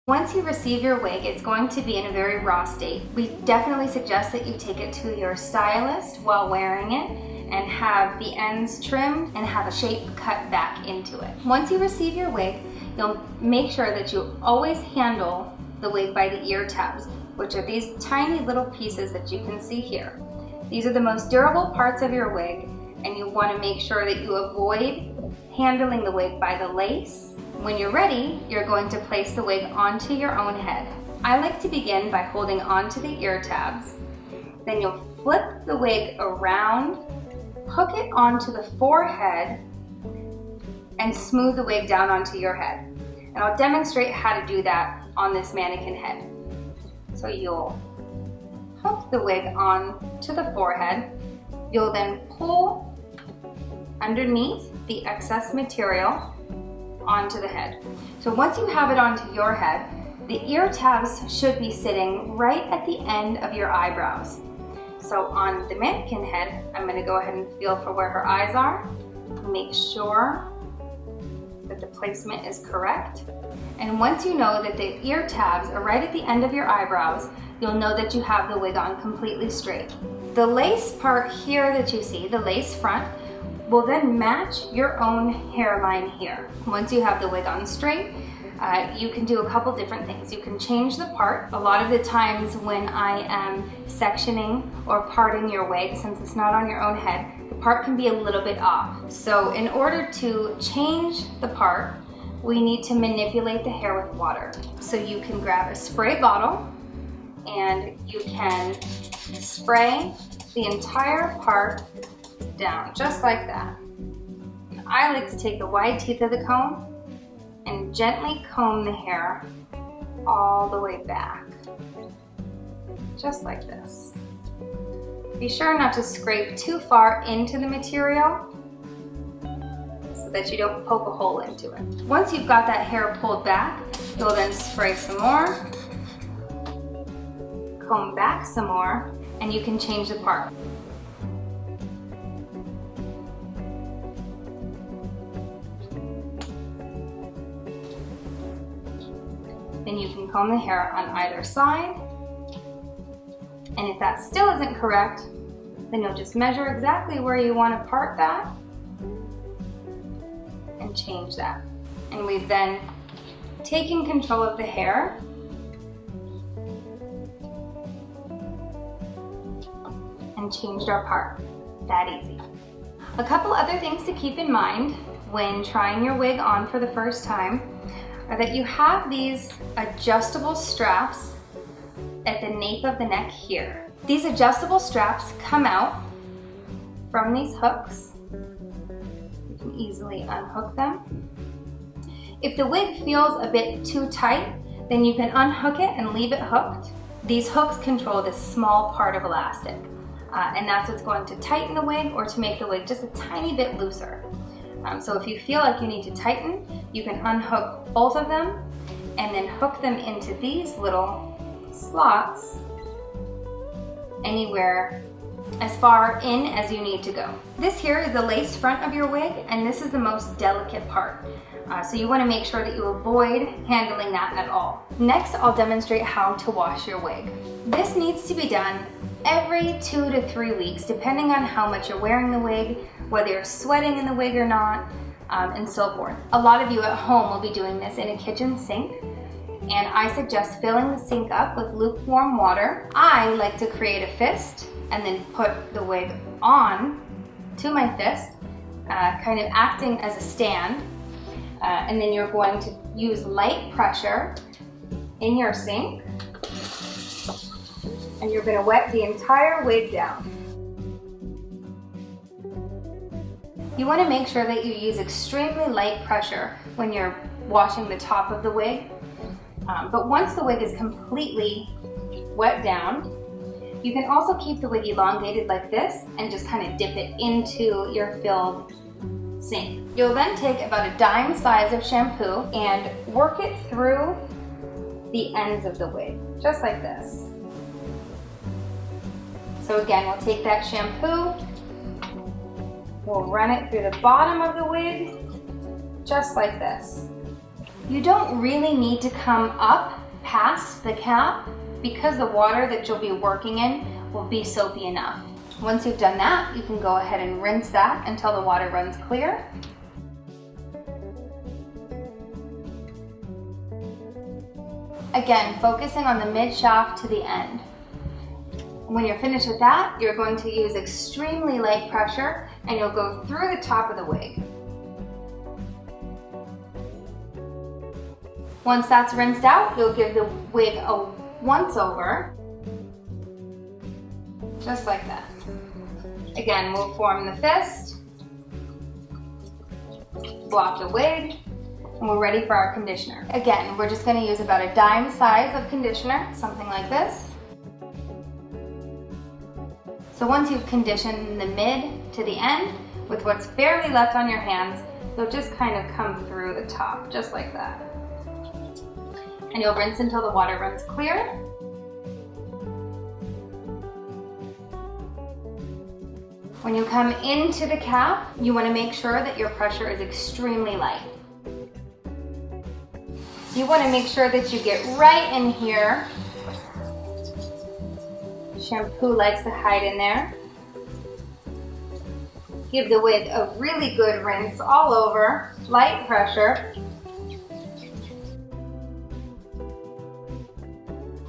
Once you receive your wig, it's going to be in a very raw state. We definitely suggest that you take it to your stylist while wearing it and have the ends trimmed and have a shape cut back into it. Once you receive your wig, you'll make sure that you always handle the wig by the ear tabs, which are these tiny little pieces that you can see here. These are the most durable parts of your wig, and you want to make sure that you avoid handling the wig by the lace. When you're ready, you're going to place the wig onto your own head. I like to begin by holding onto the ear tabs. Then you'll flip the wig around, hook it onto the forehead, and smooth the wig down onto your head. And I'll demonstrate how to do that on this mannequin head. So you'll hook the wig onto the forehead. You'll then pull underneath the excess material onto the head. So once you have it onto your head, the ear tabs should be sitting right at the end of your eyebrows. So on the mannequin head, I'm going to go ahead and feel for where her eyes are. Make sure that the placement is correct. And once you know that the ear tabs are right at the end of your eyebrows, you'll know that you have the wig on completely straight. The lace part here that you see, the lace front, will then match your own hairline here. Once you have the wig on straight, you can do a couple different things. You can change the part. A lot of the times when I am sectioning or parting your wig, since it's not on your own head, the part can be a little bit off. So in order to change the part, we need to manipulate the hair with water. So you can grab a spray bottle and you can spray the entire part down, just like that. I like to take the wide teeth of the comb and gently comb the hair all the way back, just like this. Be sure not to scrape too far into the material so that you don't poke a hole into it. Once you've got that hair pulled back, you'll then spray some more, comb back some more, and you can change the part. Then you can comb the hair on either side. And if that still isn't correct, then you'll just measure exactly where you want to part that and change that. And we've then taken control of the hair and changed our part. That easy. A couple other things to keep in mind when trying your wig on for the first time are that you have these adjustable straps at the nape of the neck here. These adjustable straps come out from these hooks. You can easily unhook them. If the wig feels a bit too tight, then you can unhook it and leave it hooked. These hooks control this small part of elastic, and that's what's going to tighten the wig or to make the wig just a tiny bit looser. So if you feel like you need to tighten, you can unhook both of them and then hook them into these little slots anywhere as far in as you need to go. This here is the lace front of your wig, and this is the most delicate part. So you want to make sure that you avoid handling that at all. Next, I'll demonstrate how to wash your wig. This needs to be done every 2 to 3 weeks, depending on how much you're wearing the wig, whether you're sweating in the wig or not, and so forth. A lot of you at home will be doing this in a kitchen sink, and I suggest filling the sink up with lukewarm water. I like to create a fist and then put the wig on to my fist, kind of acting as a stand, and then you're going to use light pressure in your sink, and you're going to wet the entire wig down. You want to make sure that you use extremely light pressure when you're washing the top of the wig. But once the wig is completely wet down, you can also keep the wig elongated like this and just kind of dip it into your filled sink. You'll then take about a dime size of shampoo and work it through the ends of the wig, just like this. So again, we'll take that shampoo, we'll run it through the bottom of the wig, just like this. You don't really need to come up past the cap because the water that you'll be working in will be soapy enough. Once you've done that, you can go ahead and rinse that until the water runs clear. Again, focusing on the mid shaft to the end. When you're finished with that, you're going to use extremely light pressure and you'll go through the top of the wig. Once that's rinsed out, you'll give the wig a once over, just like that. Again, we'll form the fist, block the wig, and we're ready for our conditioner. Again, we're just going to use about a dime size of conditioner, something like this. So once you've conditioned the mid to the end, with what's barely left on your hands, you'll just kind of come through the top, just like that. And you'll rinse until the water runs clear. When you come into the cap, you want to make sure that your pressure is extremely light. You want to make sure that you get right in here. Shampoo likes to hide in there. Give the wig a really good rinse all over, light pressure.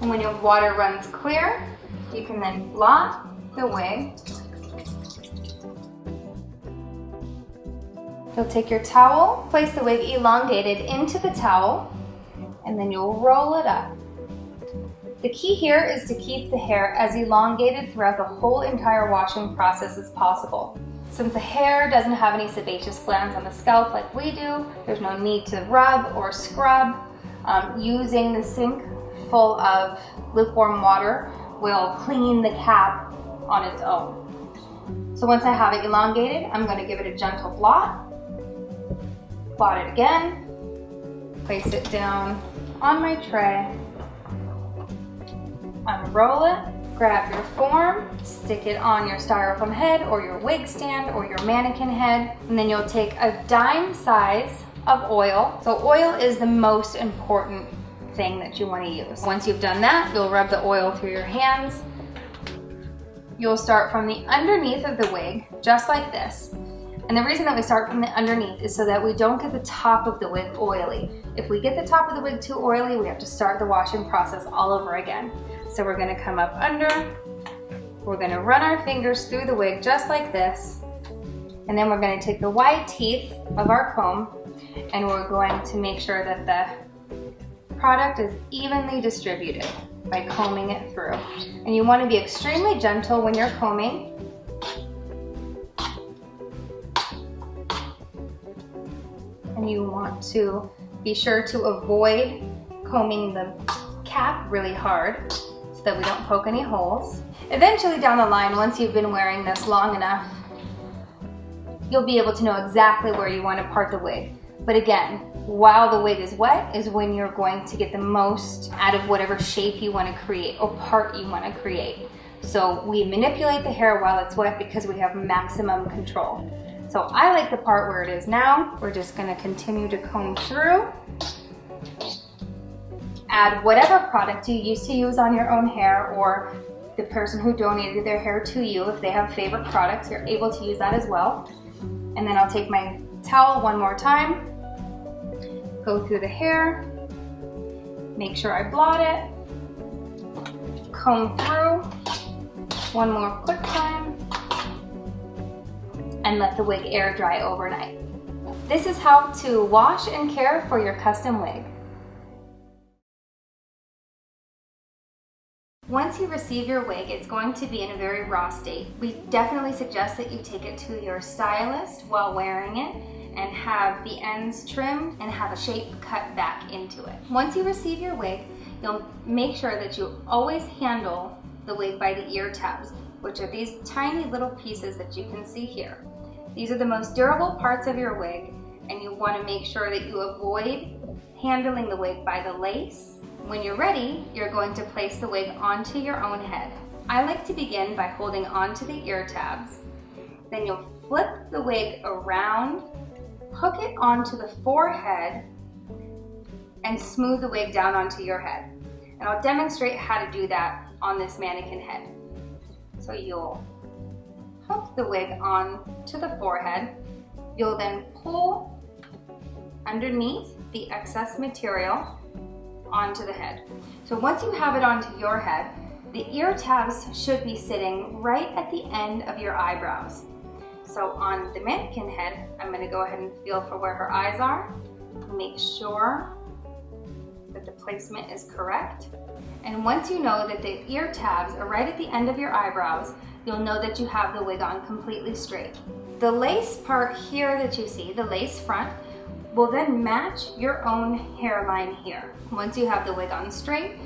And when your water runs clear, you can then blot the wig. You'll take your towel, place the wig elongated into the towel, and then you'll roll it up. The key here is to keep the hair as elongated throughout the whole entire washing process as possible. Since the hair doesn't have any sebaceous glands on the scalp like we do, there's no need to rub or scrub. Using the sink full of lukewarm water will clean the cap on its own. So once I have it elongated, I'm going to give it a gentle blot. Blot it again. Place it down on my tray. Unroll it, grab your form, stick it on your styrofoam head or your wig stand or your mannequin head, and then you'll take a dime size of oil. So oil is the most important thing that you want to use. Once you've done that, you'll rub the oil through your hands. You'll start from the underneath of the wig, just like this. And the reason that we start from the underneath is so that we don't get the top of the wig oily. If we get the top of the wig too oily, we have to start the washing process all over again. So we're going to come up under, we're going to run our fingers through the wig just like this, and then we're going to take the wide teeth of our comb and we're going to make sure that the product is evenly distributed by combing it through. And you want to be extremely gentle when you're combing. And you want to be sure to avoid combing the cap really hard so that we don't poke any holes. Eventually down the line, once you've been wearing this long enough, you'll be able to know exactly where you want to part the wig. But again, while the wig is wet is when you're going to get the most out of whatever shape you want to create or part you want to create. So we manipulate the hair while it's wet because we have maximum control. So I like the part where it is now. We're just going to continue to comb through. Add whatever product you used to use on your own hair, or the person who donated their hair to you, if they have favorite products, you're able to use that as well. And then I'll take my towel one more time, go through the hair, make sure I blot it, comb through one more quick time, and let the wig air dry overnight. This is how to wash and care for your custom wig. Once you receive your wig, it's going to be in a very raw state. We definitely suggest that you take it to your stylist while wearing it and have the ends trimmed and have a shape cut back into it. Once you receive your wig, you'll make sure that you always handle the wig by the ear tabs, which are these tiny little pieces that you can see here. These are the most durable parts of your wig, and you want to make sure that you avoid handling the wig by the lace. When you're ready, you're going to place the wig onto your own head. I like to begin by holding onto the ear tabs. Then you'll flip the wig around, hook it onto the forehead, and smooth the wig down onto your head. And I'll demonstrate how to do that on this mannequin head. So you'll hook the wig on to the forehead. You'll then pull underneath the excess material onto the head. So once you have it onto your head, the ear tabs should be sitting right at the end of your eyebrows. So on the mannequin head, I'm going to go ahead and feel for where her eyes are. Make sure that the placement is correct. And once you know that the ear tabs are right at the end of your eyebrows, you'll know that you have the wig on completely straight. The lace part here that you see, the lace front, will then match your own hairline here. Once you have the wig on straight,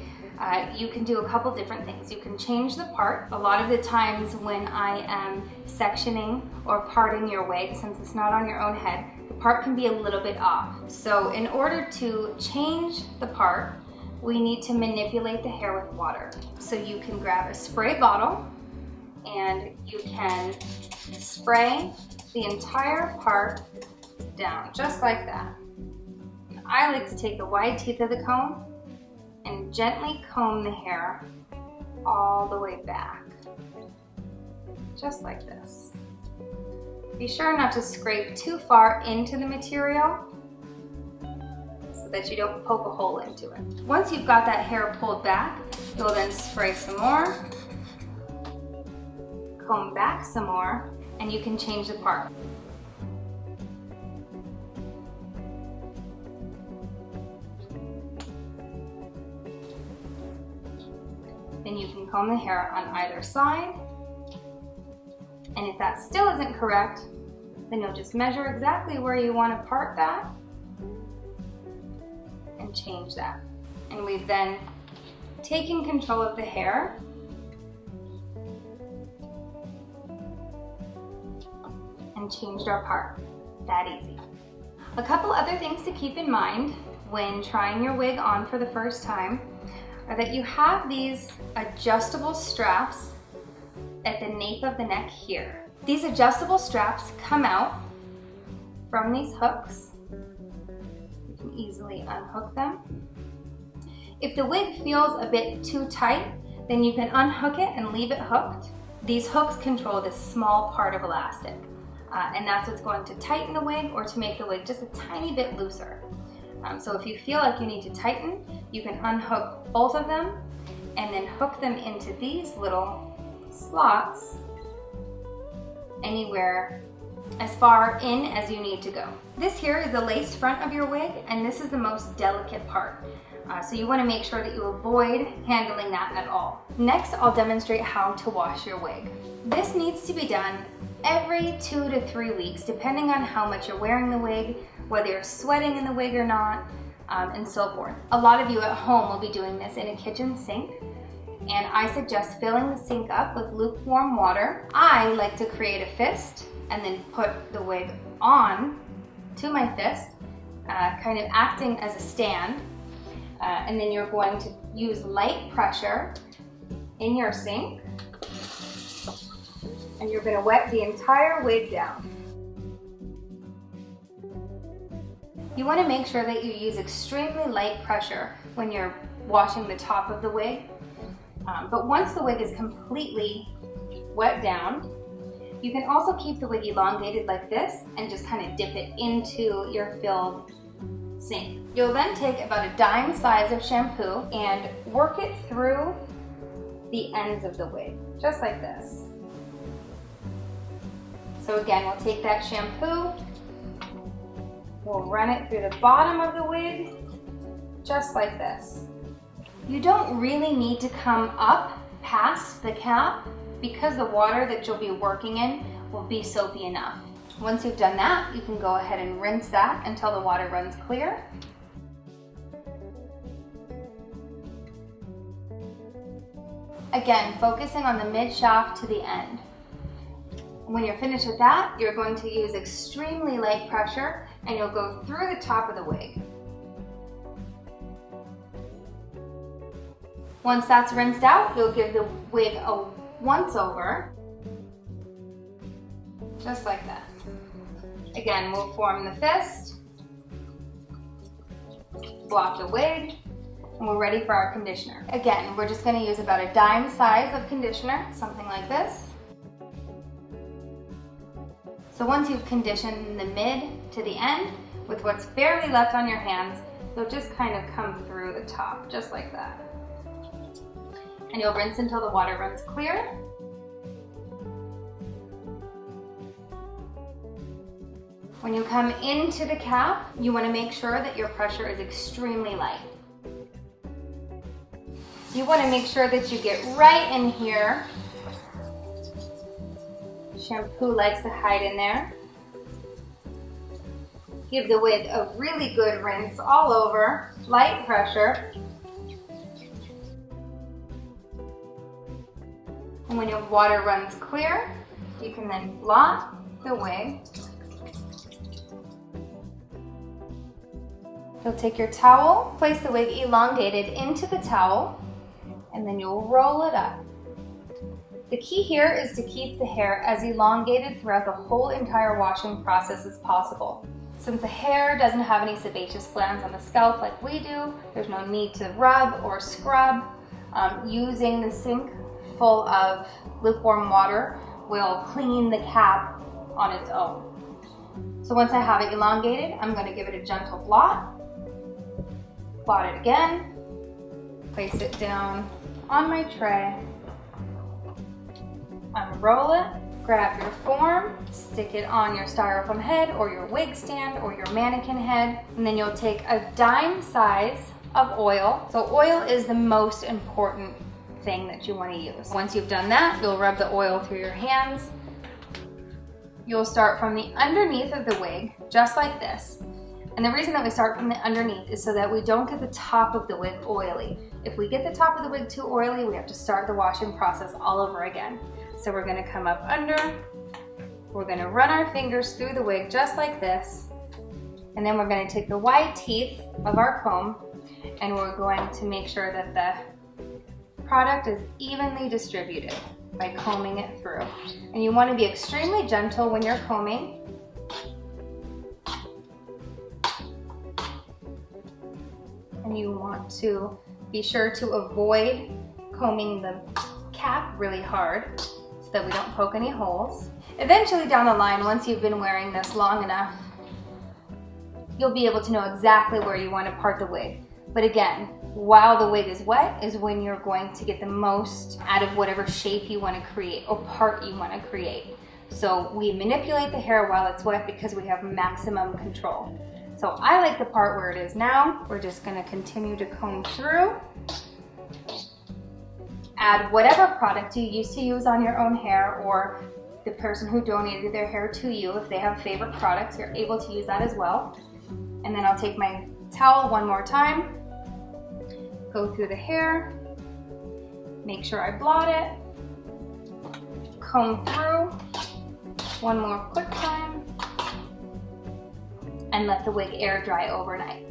you can do a couple different things. You can change the part. A lot of the times when I am sectioning or parting your wig, since it's not on your own head, the part can be a little bit off. So in order to change the part, we need to manipulate the hair with water. So you can grab a spray bottle and you can spray the entire part down, just like that. I like to take the wide teeth of the comb and gently comb the hair all the way back, just like this. Be sure not to scrape too far into the material so that you don't poke a hole into it. Once you've got that hair pulled back, you'll then spray some more, comb back some more, and you can change the part. Then you can comb the hair on either side. And if that still isn't correct, then you'll just measure exactly where you want to part that and change that. And we've then taken control of the hair and changed our part. That easy. A couple other things to keep in mind when trying your wig on for the first time are that you have these adjustable straps at the nape of the neck here. These adjustable straps come out from these hooks. You can easily unhook them. If the wig feels a bit too tight, then you can unhook it and leave it hooked. These hooks control this small part of elastic, and that's what's going to tighten the wig or to make the wig just a tiny bit looser. So if you feel like you need to tighten, you can unhook both of them and then hook them into these little slots anywhere as far in as you need to go. This here is the lace front of your wig, and this is the most delicate part. So you want to make sure that you avoid handling that at all. Next, I'll demonstrate how to wash your wig. This needs to be done every 2 to 3 weeks, depending on how much you're wearing the wig, whether you're sweating in the wig or not, and so forth. A lot of you at home will be doing this in a kitchen sink, and I suggest filling the sink up with lukewarm water. I like to create a fist and then put the wig on to my fist, kind of acting as a stand, and then you're going to use light pressure in your sink, and you're going to wet the entire wig down. You want to make sure that you use extremely light pressure when you're washing the top of the wig. But once the wig is completely wet down, you can also keep the wig elongated like this and just kind of dip it into your filled sink. You'll then take about a dime size of shampoo and work it through the ends of the wig, just like this. So again, we'll take that shampoo, we'll run it through the bottom of the wig, just like this. You don't really need to come up past the cap because the water that you'll be working in will be soapy enough. Once you've done that, you can go ahead and rinse that until the water runs clear. Again, focusing on the mid shaft to the end. When you're finished with that, you're going to use extremely light pressure and you'll go through the top of the wig. Once that's rinsed out, you'll give the wig a once over, just like that. Again, we'll form the fist, Block the wig, and we're ready for our conditioner. Again, we're just gonna use about a dime size of conditioner, something like this. So once you've conditioned the mid to the end, with what's barely left on your hands, you'll just kind of come through the top, just like that. And you'll rinse until the water runs clear. When you come into the cap, you want to make sure that your pressure is extremely light. You want to make sure that you get right in here. Shampoo likes to hide in there. Give the wig a really good rinse all over, light pressure. And when your water runs clear, you can then blot the wig. You'll take your towel, place the wig elongated into the towel, and then you'll roll it up. The key here is to keep the hair as elongated throughout the whole entire washing process as possible. Since the hair doesn't have any sebaceous glands on the scalp like we do, there's no need to rub or scrub. Using the sink full of lukewarm water will clean the cap on its own. So once I have it elongated, I'm going to give it a gentle blot. Blot it again. Place it down on my tray. Unroll it, grab your form, stick it on your styrofoam head or your wig stand or your mannequin head, and then you'll take a dime size of oil. So oil is the most important thing that you want to use. Once you've done that, you'll rub the oil through your hands. You'll start from the underneath of the wig, just like this. And the reason that we start from the underneath is so that we don't get the top of the wig oily. If we get the top of the wig too oily, we have to start the washing process all over again. So we're gonna come up under, we're gonna run our fingers through the wig just like this, and then we're gonna take the wide teeth of our comb and we're going to make sure that the product is evenly distributed by combing it through. And you wanna be extremely gentle when you're combing. And you want to be sure to avoid combing the cap really hard so that we don't poke any holes. Eventually down the line, once you've been wearing this long enough, you'll be able to know exactly where you want to part the wig. But again, while the wig is wet is when you're going to get the most out of whatever shape you want to create or part you want to create. So we manipulate the hair while it's wet because we have maximum control. So I like the part where it is now. We're just going to continue to comb through. Add whatever product you used to use on your own hair, or the person who donated their hair to you, if they have favorite products, you're able to use that as well. And then I'll take my towel one more time, go through the hair, make sure I blot it, comb through one more quick time, and let the wig air dry overnight.